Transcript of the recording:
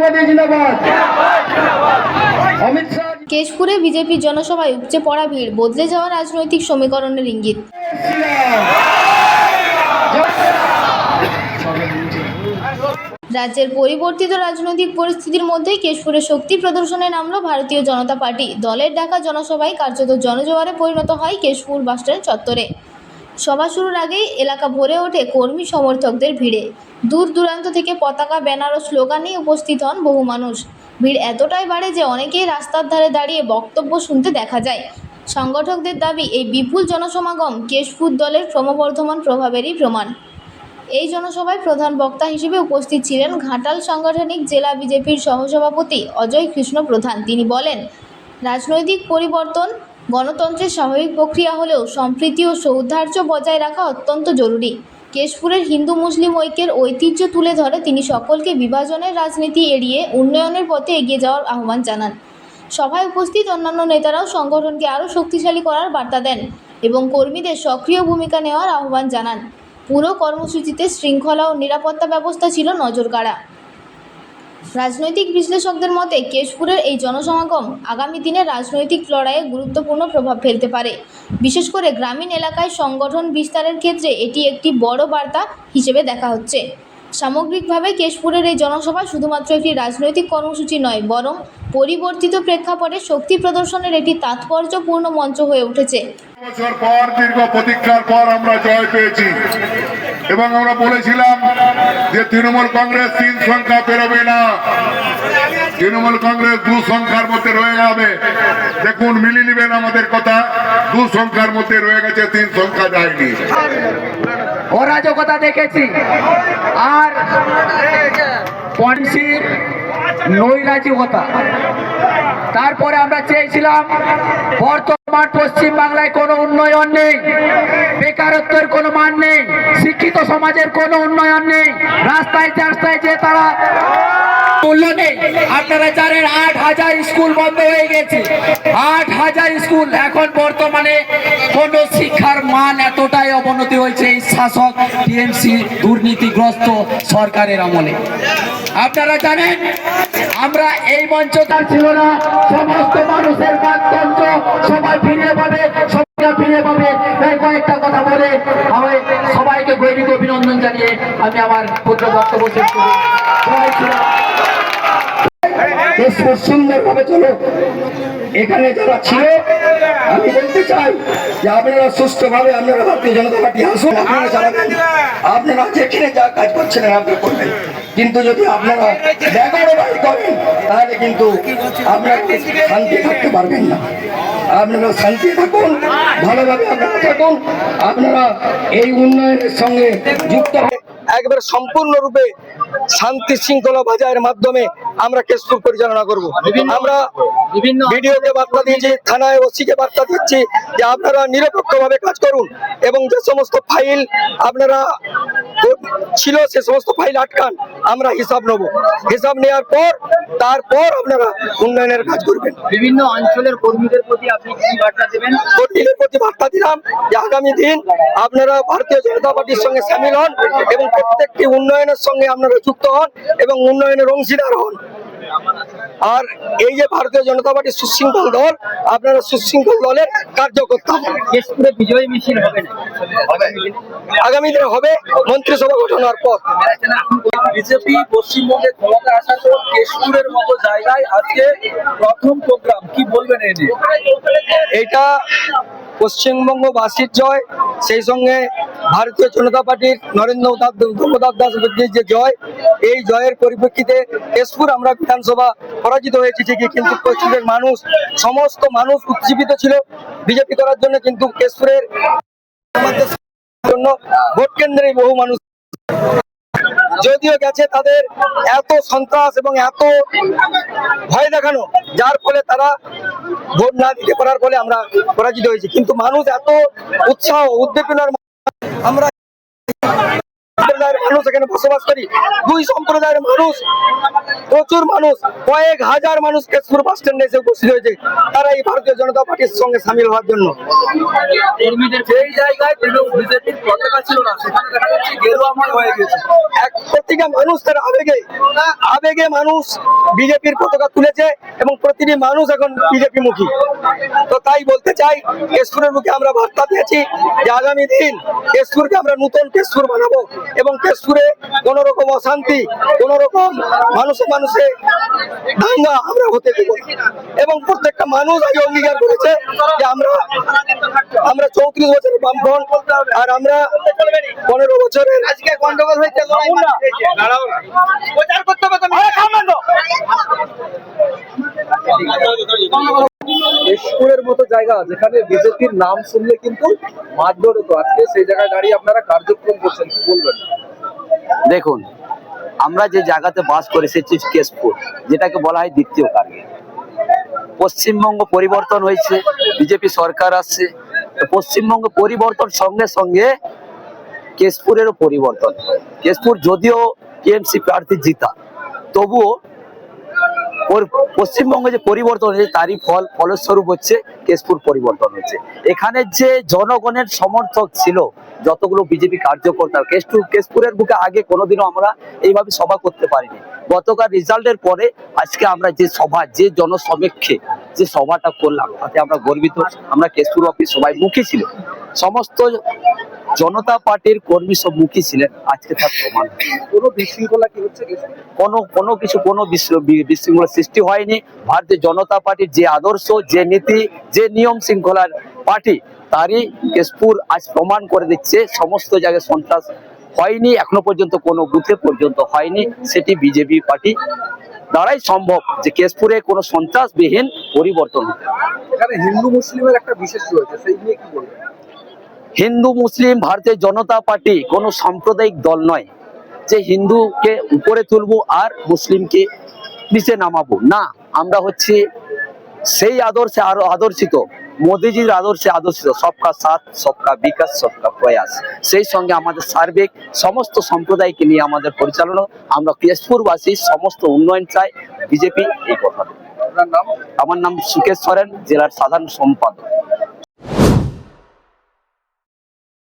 মায়াবতী জিন্দাবাদ। অমিত শাহ। কেশপুরে বিজেপির জনসভায় উপচে পড়া ভিড়, বদলে যাওয়া রাজনৈতিক সমীকরণের ইঙ্গিত। রাজ্যের পরিবর্তিত রাজনৈতিক পরিস্থিতির মধ্যেই কেশপুরে শক্তি প্রদর্শনে নামল ভারতীয় জনতা পার্টি। দলের ডাকা জনসভায় কার্যত জনজোয়ারে পরিণত হয় কেশপুর বাসস্ট্যান্ড চত্বরে। সভা শুরুর আগেই এলাকা ভরে ওঠে কর্মী সমর্থকদের ভিড়ে। দূর দূরান্ত থেকে পতাকা, ব্যানার ও স্লোগান নিয়ে উপস্থিত হন বহু মানুষ। ভিড় এতটাই বাড়ে যে অনেকেই রাস্তার ধারে দাঁড়িয়ে বক্তব্য শুনতে দেখা যায়। সংগঠকদের দাবি, এই বিপুল জনসমাগম কেশপুর দলের ক্রমবর্ধমান প্রভাবেরই প্রমাণ। এই জনসভায় প্রধান বক্তা হিসেবে উপস্থিত ছিলেন ঘাটাল সাংগঠনিক জেলা বিজেপির সহসভাপতি অজয় কৃষ্ণ প্রধান। তিনি বলেন, রাজনৈতিক পরিবর্তন গণতন্ত্রের স্বাভাবিক প্রক্রিয়া হলেও সম্প্রীতি ও সৌহার্দ্য বজায় রাখা অত্যন্ত জরুরি। কেশপুরের হিন্দু মুসলিম ঐক্যের ঐতিহ্য তুলে ধরে তিনি সকলকে বিভাজনের রাজনীতি এড়িয়ে উন্নয়নের পথে এগিয়ে যাওয়ার আহ্বান জানান। সভায় উপস্থিত অন্যান্য নেতারাও সংগঠনকে আরও শক্তিশালী করার বার্তা দেন এবং কর্মীদের সক্রিয় ভূমিকা নেওয়ার আহ্বান জানান। পুরো কর্মসূচিতে শৃঙ্খলা ও নিরাপত্তা ব্যবস্থা ছিল নজরকাড়া। রাজনৈতিক বিশ্লেষকদের মতে কেশপুরের এই জনসমাগম আগামী দিনে রাজনৈতিক লড়াইয়ে গুরুত্বপূর্ণ প্রভাব ফেলতে পারে। বিশেষ করে গ্রামীণ এলাকায় সংগঠন বিস্তারের ক্ষেত্রে এটি একটি বড় বার্তা হিসেবে দেখা হচ্ছে। সামগ্রিকভাবে কেশপুরের এই জনসভা শুধুমাত্র একটি রাজনৈতিক কর্মসূচি নয়, বরং পরিবর্তিত প্রেক্ষাপটে শক্তি প্রদর্শনের একটি তাৎপর্যপূর্ণ মঞ্চ হয়ে উঠেছে। বছর পর দীর্ঘ প্রতীক্ষার পর আমরা জয় পেয়েছি এবং আমরা বলেছিলাম যে তৃণমূল কংগ্রেস 3 সংখ্যা পেরোবে না, তৃণমূল কংগ্রেস 2 সংখ্যার মধ্যে রয়ে যাবে। দেখুন, মিলিয়ে নেবেন আমাদের কথা, 2 সংখ্যার মধ্যে রয়ে গেছে, 3 সংখ্যা যায়নি। অরাজকতা দেখেছি আর পলিসির নৈরাজ্যতা। তারপরে আমরা চেয়েছিলাম, বর্তমান পশ্চিম বাংলায় কোনো উন্নয়ন নেই, বেকারত্বের কোনো মান নেই, শিক্ষিত সমাজের কোনো উন্নয়ন নেই, রাস্তায় রাস্তায় যে তারা মূল্য নেই। আপনারা জানেন 8,000 স্কুল বন্ধ হয়ে গেছে, 8,000 স্কুল। এখন বর্তমানে কোন শিক্ষার মান এতটাই অবনতি হয়েছে এই শাসক টিএমসি দুর্নীতিগ্রস্ত সরকারের আমলে। আপনারা জানেন, আমরা এই মঞ্চটা ছিল না, সমস্ত মানুষের বাকতন্ত্র সবাই ফিরে পাবে, সবাই ফিরে পাবে। তাই কয়েকটা কথা বলে আমি সবাইকে গৈরিক অভিনন্দন জানিয়ে আমি আমার ক্ষুদ্র বক্তব্য শেষ করি। জয় শ্রীরাম। সুন্দরভাবে চলো। এখানে যারা ছিল, আমি বলতে চাই যে আপনারা সুস্থভাবে আপনারা ভারতীয় জনতা পার্টি আসুন, আপনারা চালাবেন, আপনারা যেখানে যা কাজ করছেন আপনারা করবেন। কিন্তু যদি আপনারা বেগারবাড়ি করেন তাহলে কিন্তু আপনারা শান্তি থাকতে পারবেন না। আপনারা শান্তি থাকুন, ভালোভাবে আপনারা থাকুন, আপনারা এই উন্নয়নের সঙ্গে যুক্ত একবারে সম্পূর্ণরূপে শান্তি শৃঙ্খলা বজায়ের মাধ্যমে আমরা কেশপুর পরিচালনা করব। আমরা বিভিন্ন ভিডিওকে বার্তা দিয়েছি, থানায় ওসিকে বার্তা দিচ্ছি যে আপনারা নিরপেক্ষভাবে কাজ করুন এবং যে সমস্ত ফাইল আপনারা ছিল সে সমস্ত ফাইল আটকান। আমরা হিসাব নেব, হিসাব নেওয়ার পর তারপর আপনারা উন্নয়নের কাজ করবেন। বিভিন্ন অঞ্চলের কর্মীদের প্রতি আপনি কি বার্তা দেবেন? কর্মীদের প্রতি বার্তা দিলাম যে আগামী দিন আপনারা ভারতীয় জনতা পার্টির সঙ্গে সামিল হন এবং প্রত্যেকটি উন্নয়নের সঙ্গে আপনারা যুক্ত হন এবং উন্নয়নের অংশীদার হন। আর এই যে ভারতীয় জনতা পার্টির সুশৃঙ্খল দল, আপনারা সুশৃঙ্খল দলের কার্যকর্তা হন। কেশপুরে বিজয় মিছিল হবে না? আগামী দিনে হবে মন্ত্রিসভা গঠন হওয়ার পর। বিজেপি পশ্চিমবঙ্গে ক্ষমতা আসার পর কেশপুরের মতো জায়গায় আজকে প্রথম প্রোগ্রাম, কি বলবেন এই নিয়ে? এটা পশ্চিমবঙ্গবাসীর জয়, সেই সঙ্গে ভারতীয় জনতা পার্টির নরেন্দ্র দামোদর দাস যে জয়, এই জয়ের পরিপ্রেক্ষিতে কেশপুর আমরা বিধানসভা পরাজিত হয়েছি ঠিকই, কিন্তু পশ্চিমের মানুষ, সমস্ত মানুষ উজ্জীবিত ছিল বিজেপি করার জন্য। কিন্তু কেশপুরের জন্য ভোট কেন্দ্রে বহু মানুষ যদিও গেছে, তাদের এত সন্ত্রাস এবং এত ভয় দেখানো, যার ফলে তারা ভোট না দিতে পারার ফলে আমরা পরাজিত হয়েছি। কিন্তু মানুষ এত উৎসাহ উদ্দীপনার আমরা সম্প্রদায়ের মানুষ এখানে বসবাস করি। দুই সম্প্রদায়ের মানুষ, প্রচুর মানুষ, কয়েক হাজার মানুষ কেশপুর বাস স্ট্যান্ডে এসে উপস্থিত হয়েছে, তারা এই ভারতীয় জনতা পার্টির সঙ্গে সামিল হওয়ার জন্য। কর্মীদের যেই জায়গায় বিজেপির পতাকা ছিল না সেখানে দেখা যাচ্ছে গেরুয়াময় হয়ে গেছে। এক প্রতিটা মানুষ তার আবেগে মানুষ বিজেপির পতাকা তুলেছে এবং প্রতিটি মানুষ এখন বিজেপি মুখী। তো তাই বলতে চাই, কেশপুরের মুখে আমরা বার্তা দিয়েছি যে আগামী দিন কেশপুরকে আমরা নতুন কেশপুর বানাবো এবং কেশপুরে কোনো রকম অশান্তি, কোনো রকম মানুষে দাঙ্গা আমরা হতে দেব না। এবং প্রত্যেকটা মানুষ আগে অঙ্গীকার করেছে যে আমরা 34 বছরের বামফ্রন্ট আর আমরা 15 বছরের আজকে গন্ডগোল হয়েছে প্রচার করতে হবে। কেশপুরের মতো জায়গা যেখানে বিজেপির নাম শুনলে কিন্তু মারধর হতো, আজকে সেই জায়গায় দাঁড়িয়ে আপনারা কার্যক্রম করছেন, কি বলবেন? দেখুন, আমরা যে জায়গাতে বাস করে এসেছি কেশপুর, যেটাকে বলা হয় দ্বিতীয় কার্গিল। পশ্চিমবঙ্গ পরিবর্তন হয়েছে, বিজেপি সরকার আসছে, তো পশ্চিমবঙ্গ পরিবর্তন সঙ্গে সঙ্গে কেশপুরেরও পরিবর্তন। কেশপুর যদিও টিএমসি প্রার্থী জিতা, তবুও পশ্চিমবঙ্গে যে পরিবর্তন হয়েছে তারই ফলস্বরূপ হচ্ছে কেশপুর পরিবর্তন হচ্ছে। এখানে যে জনগণের সমর্থক ছিল, যতগুলো বিজেপি কার্যকর্তা, কেশপুরের বুকে আগে কোনোদিনও আমরা এইভাবে সভা করতে পারিনি। গতকাল রেজাল্টের পরে আজকে আমরা যে সভা, যে জনসমীক্ষে যে সভাটা করলাম, তাতে আমরা গর্বিত। আমরা কেশপুর অফিস সবাই মুখী ছিল, সমস্ত জনতা পার্টির কর্মী সব মুখী ছিলেন। আজকে তার প্রমাণ কোনো বিশৃঙ্খলা কি হচ্ছে? কোনো বিশৃঙ্খলা সৃষ্টি হয়নি। ভারতীয় জনতা পার্টির যে আদর্শ, যে নীতি, যে নিয়ম শৃঙ্খলার পার্টি, তারই কেশপুর আজ প্রমাণ করে দিচ্ছে সমস্ত জায়গায় সন্ত্রাস হয়নি, এখনো পর্যন্ত কোনো বুথে পর্যন্ত হয়নি। সেটি বিজেপি পার্টি দ্বারাই সম্ভব যে কেশপুরে কোনো সন্ত্রাসবিহীন পরিবর্তন হবে। এখানে হিন্দু মুসলিমের একটা বিশেষ রয়েছে, সেই নিয়ে কি বলবেন? হিন্দু মুসলিম ভারতীয় জনতা পার্টি কোনো সাম্প্রদায়িক দল নয় যে হিন্দুকে উপরে তুলবো আর মুসলিমকে নিচে নামাবো না। আমরা হচ্ছে সেই আদর্শে আরো আদর্শিত, মোদিজির আদর্শে আদর্শিত সবকা সাথ, সবকা বিকাশ, সবকা প্রয়াস। সেই সঙ্গে আমাদের সার্বিক সমস্ত সম্প্রদায়কে নিয়ে আমাদের পরিচালনা। আমরা কেশপুরবাসী সমস্ত উন্নয়ন চাই, বিজেপি এই কথা। আপনার নাম? আমার নাম সুকেশ সরেন, জেলার সাধারণ সম্পাদক।